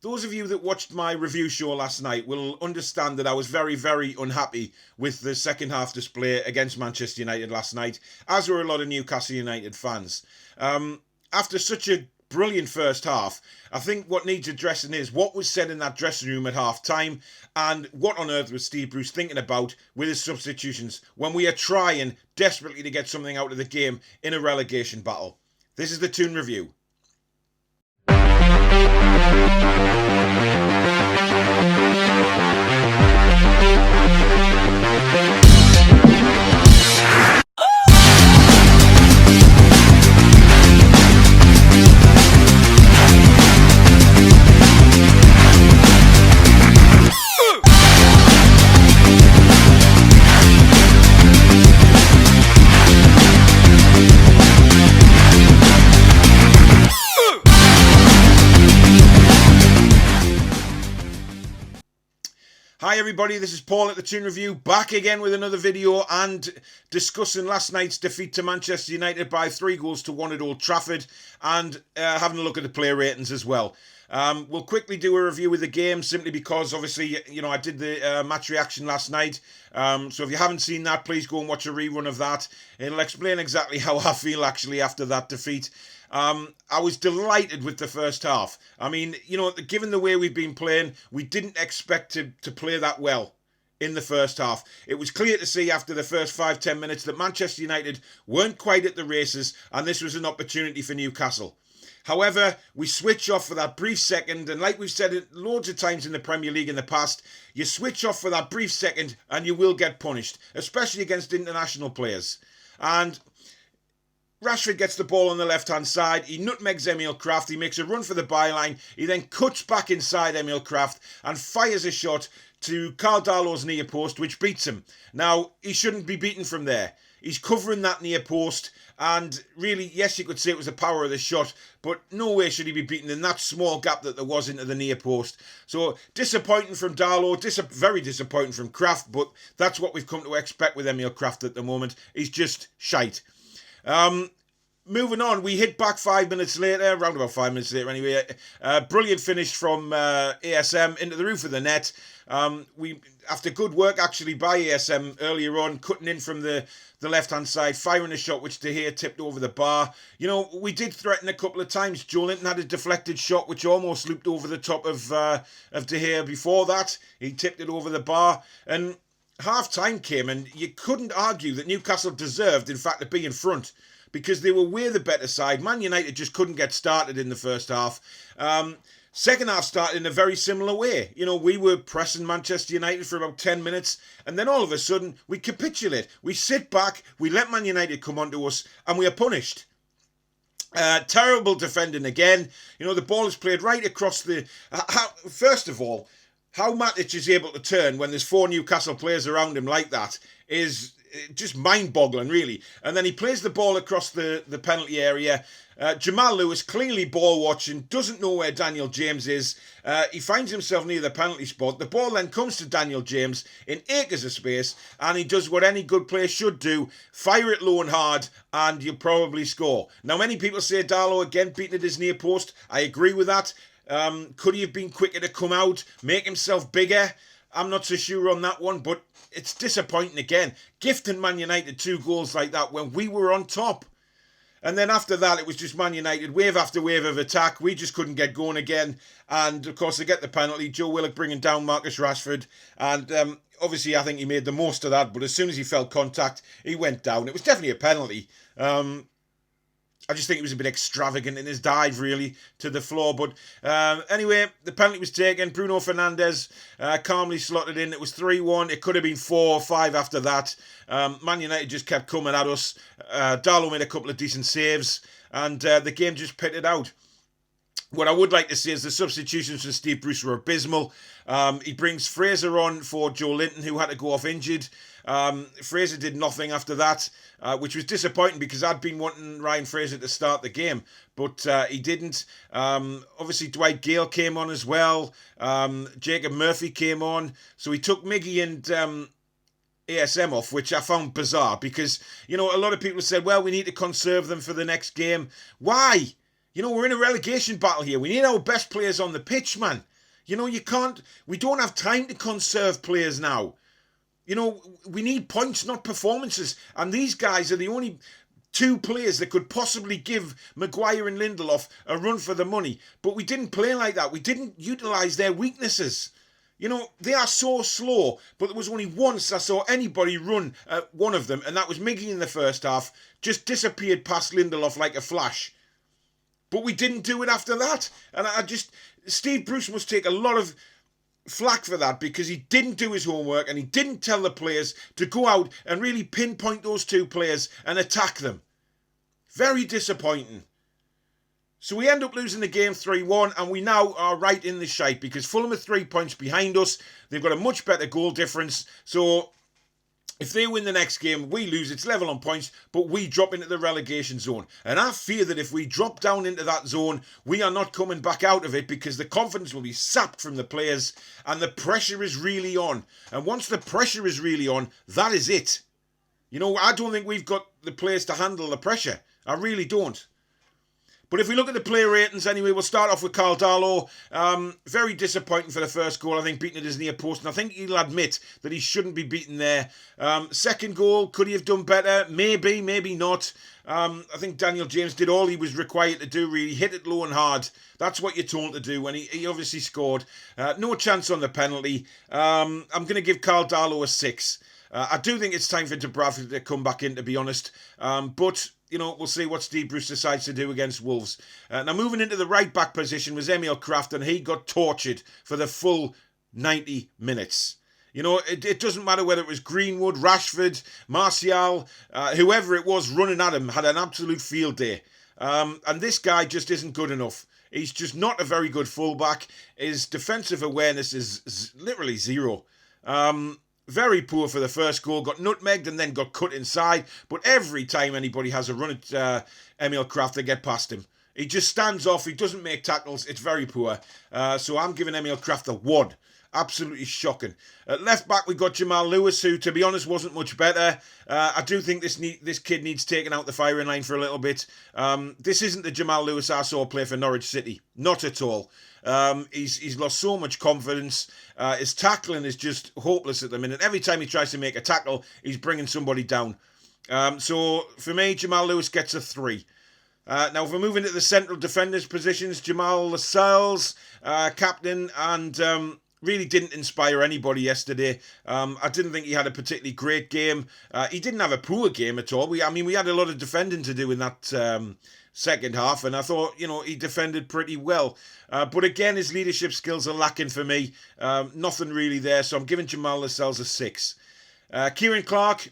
those of you that watched my review show last night will understand that I was very, very unhappy with the second half display against Manchester United last night, as were a lot of Newcastle United fans. After such a brilliant first half, I think what needs addressing is what was said in that dressing room at half time, and what on earth was Steve Bruce thinking about with his substitutions when we are trying desperately to get something out of the game in a relegation battle. This is the Toon Review. Hi everybody, this is Paul at the Toon Review, back again with another video and discussing last night's defeat to Manchester United by 3-1 at Old Trafford, and having a look at the player ratings as well. We'll quickly do a review of the game simply because obviously, you know, I did the match reaction last night. So if you haven't seen that, please go and watch a rerun of that. It'll explain exactly how I feel actually after that defeat. I was delighted with the first half. I mean, you know, given the way we've been playing, we didn't expect to play that well in the first half. It was clear to see after the first 5-10 minutes that Manchester United weren't quite at the races, and this was an opportunity for Newcastle. However, we switch off for that brief second, and like we've said it loads of times in the Premier League in the past, you switch off for that brief second and you will get punished, especially against international players. And Rashford gets the ball on the left-hand side. He nutmegs Emil Kraft. He makes a run for the byline. He then cuts back inside Emil Kraft and fires a shot to Karl Darlow's near post, which beats him. Now, he shouldn't be beaten from there. He's covering that near post, and really, yes, you could say it was the power of the shot, but no way should he be beaten in that small gap that there was into the near post. So, disappointing from Darlow, very disappointing from Kraft, but that's what we've come to expect with Emil Kraft at the moment. He's just shite. Moving on, we hit back 5 minutes later, around about 5 minutes later anyway. Brilliant finish from ASM into the roof of the net. After good work actually by ASM earlier on, cutting in from the left-hand side, firing a shot which De Gea tipped over the bar. You know, we did threaten a couple of times. Joelinton had a deflected shot which almost looped over the top of De Gea before that. He tipped it over the bar, and half-time came, and you couldn't argue that Newcastle deserved, in fact, to be in front, because they were way the better side. Man United just couldn't get started in the first half. Second half started in a very similar way. You know, we were pressing Manchester United for about 10 minutes, and then all of a sudden, we capitulate. We sit back, we let Man United come onto us, and we are punished. Terrible defending again. You know, the ball is played right across the... First of all, how Matic is able to turn when there's 4 Newcastle players around him like that is just mind-boggling, really. And then he plays the ball across the penalty area. Jamal Lewis, clearly ball-watching, doesn't know where Daniel James is. He finds himself near the penalty spot. The ball then comes to Daniel James in acres of space, and he does what any good player should do, fire it low and hard, and you'll probably score. Now, many people say Darlow again beating at his near post. I agree with that. Could he have been quicker to come out, make himself bigger? I'm not so sure on that one, but it's disappointing again. Gifting Man United 2 goals like that when we were on top. And then after that, it was just Man United, wave after wave of attack. We just couldn't get going again. And, of course, they get the penalty. Joe Willock bringing down Marcus Rashford. And obviously, I think he made the most of that. But as soon as he felt contact, he went down. It was definitely a penalty. I just think he was a bit extravagant in his dive, really, to the floor. But anyway, the penalty was taken. Bruno Fernandes calmly slotted in. It was 3-1. It could have been 4 or 5 after that. Man United just kept coming at us. Darlow made a couple of decent saves, and the game just pitted out. What I would like to say is the substitutions from Steve Bruce were abysmal. He brings Fraser on for Joelinton, who had to go off injured. Fraser did nothing after that, which was disappointing because I'd been wanting Ryan Fraser to start the game, but he didn't. Obviously, Dwight Gale came on as well. Jacob Murphy came on. So he took Miggy and ASM off, which I found bizarre because, you know, a lot of people said, well, we need to conserve them for the next game. Why? You know, we're in a relegation battle here. We need our best players on the pitch, man. You know, we don't have time to conserve players now. You know, we need points, not performances. And these guys are the only two players that could possibly give Maguire and Lindelof a run for the money. But we didn't play like that. We didn't utilise their weaknesses. You know, they are so slow, but there was only once I saw anybody run at one of them, and that was Miggy in the first half, just disappeared past Lindelof like a flash. But we didn't do it after that. And Steve Bruce must take a lot of flack for that, because he didn't do his homework and he didn't tell the players to go out and really pinpoint those two players and attack them. Very disappointing. So we end up losing the game 3-1, and we now are right in the shite because Fulham are 3 points behind us. They've got a much better goal difference. So if they win the next game, we lose. It's level on points, but we drop into the relegation zone. And I fear that if we drop down into that zone, we are not coming back out of it, because the confidence will be sapped from the players and the pressure is really on. And once the pressure is really on, that is it. You know, I don't think we've got the players to handle the pressure. I really don't. But if we look at the player ratings anyway, we'll start off with Carl Darlow. Very disappointing for the first goal. I think beating at his near post, and I think he'll admit that he shouldn't be beaten there. Second goal, could he have done better? Maybe, maybe not. I think Daniel James did all he was required to do, really. Hit it low and hard. That's what you're told to do, and he obviously scored. No chance on the penalty. I'm going to give Carl Darlow a 6. I do think it's time for Dubravka to come back in, to be honest. But you know, we'll see what Steve Bruce decides to do against Wolves. Now, moving into the right-back position was Emil Kraft, and he got tortured for the full 90 minutes. You know, it doesn't matter whether it was Greenwood, Rashford, Martial, whoever it was running at him had an absolute field day. And this guy just isn't good enough. He's just not a very good fullback. His defensive awareness is literally zero. Very poor for the first goal, got nutmegged and then got cut inside. But every time anybody has a run at Emil Kraft, they get past him. He just stands off, he doesn't make tackles, it's very poor. So I'm giving Emil Kraft a 1. Absolutely shocking. At left back, we got Jamal Lewis, who, to be honest, wasn't much better. I do think this kid needs taking out the firing line for a little bit. This isn't the Jamal Lewis I saw play for Norwich City. Not at all. He's lost so much confidence. His tackling is just hopeless at the minute. Every time he tries to make a tackle, he's bringing somebody down. So for me, Jamal Lewis gets a 3. Now, if we're moving to the central defenders positions, Jamal Lascelles, captain, and really didn't inspire anybody yesterday. I didn't think he had a particularly great game. He didn't have a poor game at all. We had a lot of defending to do in that second half, and I thought, you know, he defended pretty well. But again, his leadership skills are lacking for me. Nothing really there, so I'm giving Jamal Lascelles a 6. Kieran Clark,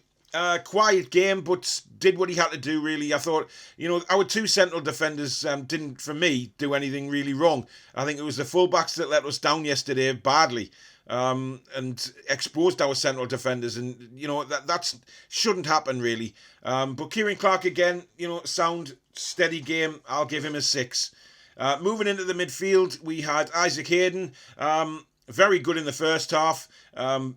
quiet game, but did what he had to do, really. I thought, you know, our two central defenders didn't, for me, do anything really wrong. I think it was the fullbacks that let us down yesterday badly. And exposed our central defenders, and you know that shouldn't happen really. But Kieran Clark again, you know, sound steady game. I'll give him a 6. Moving into the midfield, we had Isaac Hayden, very good in the first half.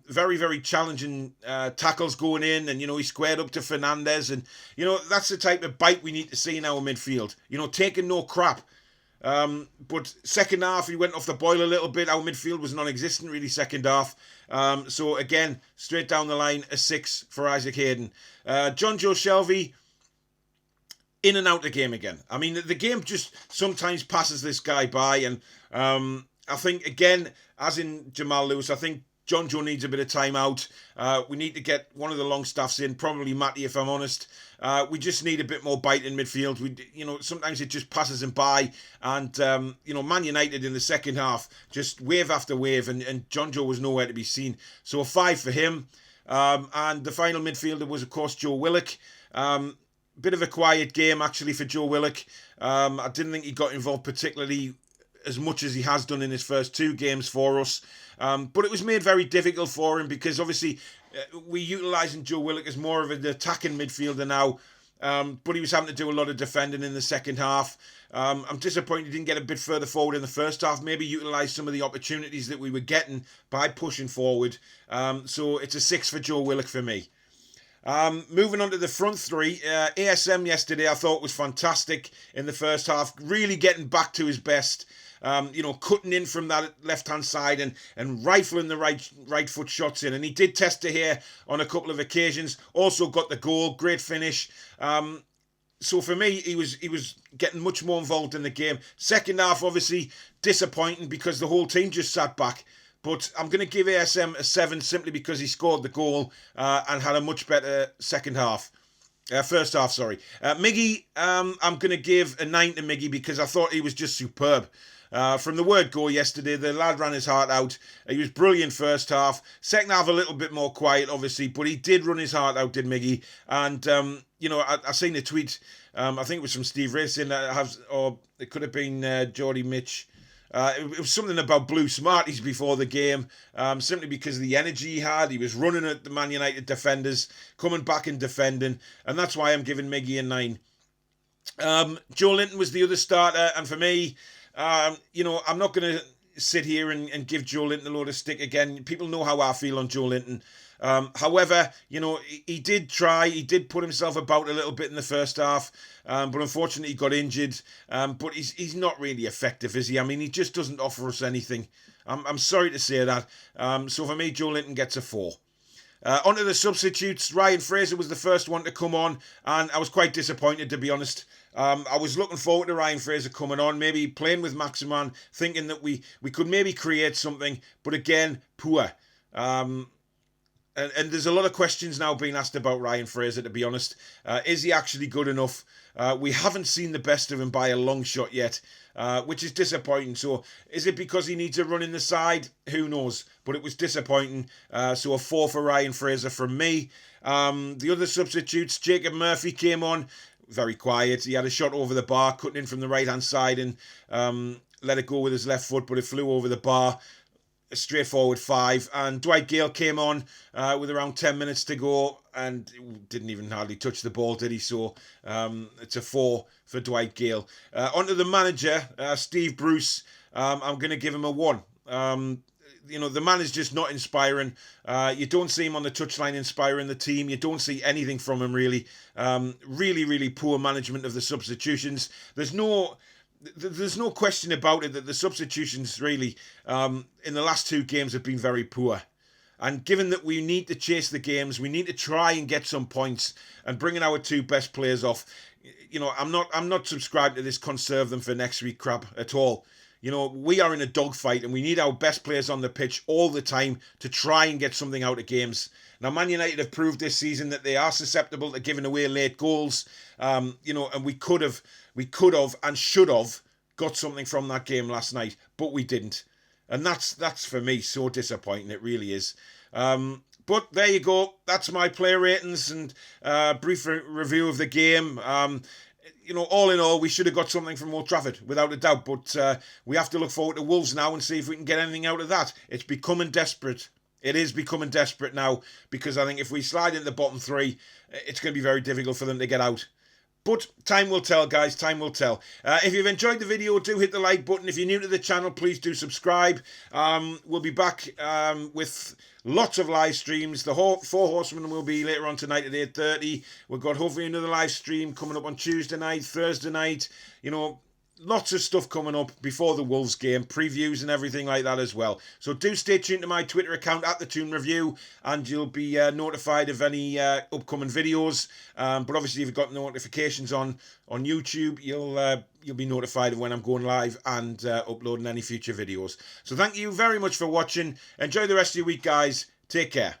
Very, very challenging tackles going in, and you know, he squared up to Fernandes, and you know, that's the type of bite we need to see in our midfield. You know, taking no crap. But second half, he went off the boil a little bit. Our midfield was non-existent really second half. So again, straight down the line, a 6 for Isaac Hayden. John Joe Shelvey, in and out the game again. I mean, the game just sometimes passes this guy by, and I think, again, as in Jamal Lewis, I think John Joe needs a bit of time out. We need to get one of the long staffs in, probably Matty, if I'm honest. We just need a bit more bite in midfield. Sometimes it just passes him by. And, Man United in the second half, just wave after wave, and John Joe was nowhere to be seen. So a 5 for him. And the final midfielder was, of course, Joe Willock. Bit of a quiet game, actually, for Joe Willock. I didn't think he got involved particularly as much as he has done in his first 2 games for us. But it was made very difficult for him because obviously we're utilising Joe Willock as more of an attacking midfielder now. But he was having to do a lot of defending in the second half. I'm disappointed he didn't get a bit further forward in the first half. Maybe utilise some of the opportunities that we were getting by pushing forward. So it's a 6 for Joe Willock for me. Moving on to the front 3, ASM yesterday I thought was fantastic in the first half, really getting back to his best. cutting in from that left-hand side and rifling the right foot shots in. And he did test it here on a couple of occasions. Also got the goal, great finish. So for me, he was getting much more involved in the game. Second half, obviously, disappointing because the whole team just sat back. But I'm going to give ASM a 7 simply because he scored the goal and had a much better second half. First half, sorry. Miggy, I'm going to give a 9 to Miggy because I thought he was just superb. From the word go yesterday, the lad ran his heart out. He was brilliant first half. Second half, a little bit more quiet, obviously, but he did run his heart out, did Miggy. And, I seen a tweet, I think it was from Steve Racing, or it could have been Geordie Mitch. It was something about Blue Smarties before the game, simply because of the energy he had. He was running at the Man United defenders, coming back and defending, and that's why I'm giving Miggy a 9. Joe Linton was the other starter, and for me, I'm not going to sit here and give Joe Linton a load of stick again. People know how I feel on Joe Linton. However, he did try. He did put himself about a little bit in the first half, but unfortunately he got injured. But he's not really effective, is he? I mean, he just doesn't offer us anything. I'm sorry to say that. So for me, Joe Linton gets a 4. Onto the substitutes. Ryan Fraser was the first one to come on, and I was quite disappointed, to be honest. I was looking forward to Ryan Fraser coming on, maybe playing with Maximan, thinking that we could maybe create something, but again, poor. And there's a lot of questions now being asked about Ryan Fraser, to be honest. Is he actually good enough? We haven't seen the best of him by a long shot yet, which is disappointing. So is it because he needs a run in the side? Who knows? But it was disappointing. So a 4 for Ryan Fraser from me. The other substitutes, Jacob Murphy came on, very quiet. He had a shot over the bar, cutting in from the right-hand side and let it go with his left foot, but it flew over the bar. A straightforward 5. And Dwight Gale came on with around 10 minutes to go and didn't even hardly touch the ball, did he? So it's a 4 for Dwight Gale. Onto the manager, Steve Bruce. I'm going to give him a 1. The man is just not inspiring. You don't see him on the touchline inspiring the team. You don't see anything from him, really. Really, really poor management of the substitutions. There's no question about it that the substitutions really in the last 2 games have been very poor. And given that we need to chase the games, we need to try and get some points and bringing our 2 best players off. I'm not subscribed to this conserve them for next week crap at all. We are in a dogfight and we need our best players on the pitch all the time to try and get something out of games. Now, Man United have proved this season that they are susceptible to giving away late goals. And we could have and should have got something from that game last night, but we didn't. And that's for me so disappointing. It really is. But there you go. That's my player ratings and brief review of the game. All in all, we should have got something from Old Trafford, without a doubt. But we have to look forward to Wolves now and see if we can get anything out of that. It's becoming desperate. It is becoming desperate now because I think if we slide into the bottom 3, it's going to be very difficult for them to get out. But time will tell, guys. Time will tell. If you've enjoyed the video, do hit the like button. If you're new to the channel, please do subscribe. We'll be back with lots of live streams. The 4 Horsemen will be later on tonight at 8:30. We've got hopefully another live stream coming up on Tuesday night, Thursday night. Lots of stuff coming up before the Wolves game, previews and everything like that as well. So do stay tuned to my Twitter account at the Toon Review, and you'll be notified of any upcoming videos. But obviously, if you've got notifications on YouTube, you'll be notified of when I'm going live and uploading any future videos. So thank you very much for watching. Enjoy the rest of your week, guys. Take care.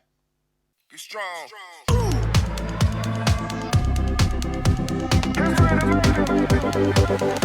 Be strong. Be strong.